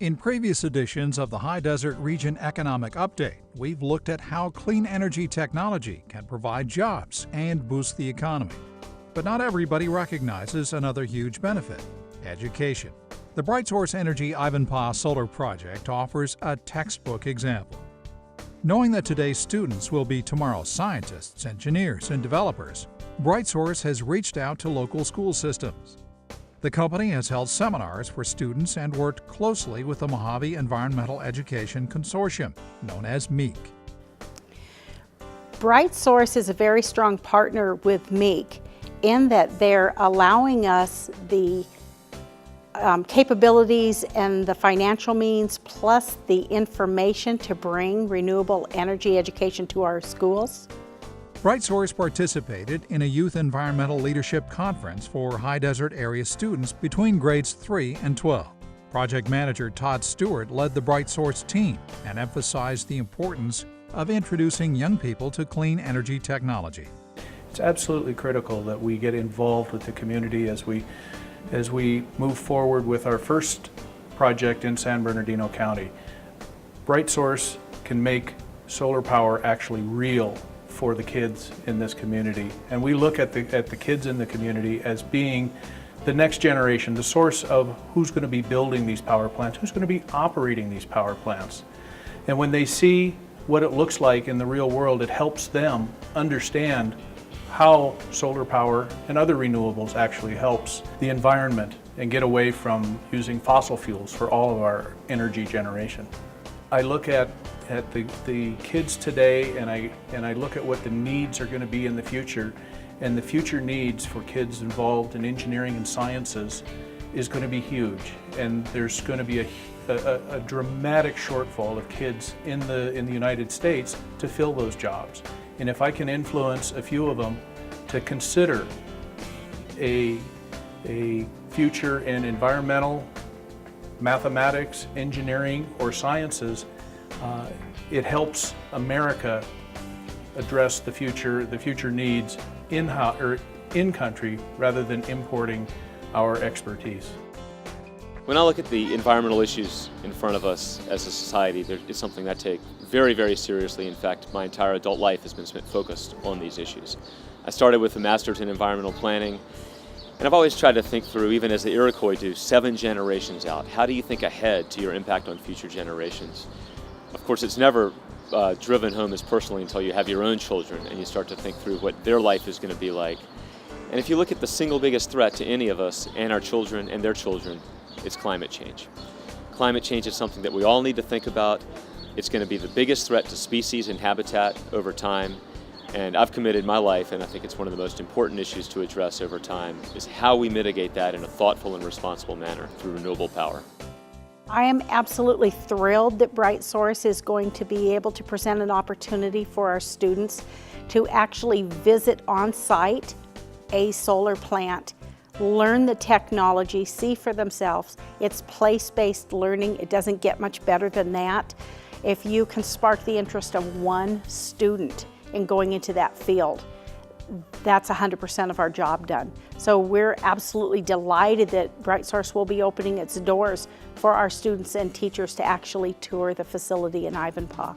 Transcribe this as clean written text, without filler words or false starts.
In previous editions of the High Desert Region Economic Update, we've looked at how clean energy technology can provide jobs and boost the economy. But not everybody recognizes another huge benefit: education. The BrightSource Energy Ivanpah Solar Project offers a textbook example. Knowing that today's students will be tomorrow's scientists, engineers, and developers, BrightSource has reached out to local school systems. The company has held seminars for students and worked closely with the Mojave Environmental Education Consortium, known as MEEC. BrightSource is a very strong partner with MEEC in that they're allowing us the capabilities and the financial means, plus the information to bring renewable energy education to our schools. BrightSource participated in a Youth Environmental Leadership Conference for High Desert area students between grades 3 and 12. Project Manager Todd Stewart led the BrightSource team and emphasized the importance of introducing young people to clean energy technology. It's absolutely critical that we get involved with the community as we move forward with our first project in San Bernardino County. BrightSource can make solar power actually real for the kids in this community, and we look at the kids in the community as being the next generation, the source of who's going to be building these power plants, who's going to be operating these power plants. And when they see what it looks like in the real world, it helps them understand how solar power and other renewables actually helps the environment and get away from using fossil fuels for all of our energy generation. I look at the kids today, and I look at what the needs are going to be in the future, and the future needs for kids involved in engineering and sciences is going to be huge, and there's going to be a dramatic shortfall of kids in the United States to fill those jobs. And if I can influence a few of them to consider a future in environmental, mathematics, engineering, or sciences, it helps America address the future needs in country rather than importing our expertise. When I look at the environmental issues in front of us as a society, it's something that I take very, very seriously. In fact, my entire adult life has been spent focused on these issues. I started with a master's in environmental planning, and I've always tried to think through, even as the Iroquois do, 7 generations out. How do you think ahead to your impact on future generations? Of course, it's never driven home as personally until you have your own children and you start to think through what their life is going to be like. And if you look at the single biggest threat to any of us and our children and their children, it's climate change. Climate change is something that we all need to think about. It's going to be the biggest threat to species and habitat over time. And I've committed my life, and I think it's one of the most important issues to address over time, is how we mitigate that in a thoughtful and responsible manner through renewable power. I am absolutely thrilled that BrightSource is going to be able to present an opportunity for our students to actually visit on site a solar plant, learn the technology, see for themselves. It's place-based learning. It doesn't get much better than that. If you can spark the interest of one student in going into that field, that's 100% of our job done. So we're absolutely delighted that BrightSource will be opening its doors for our students and teachers to actually tour the facility in Ivanpah.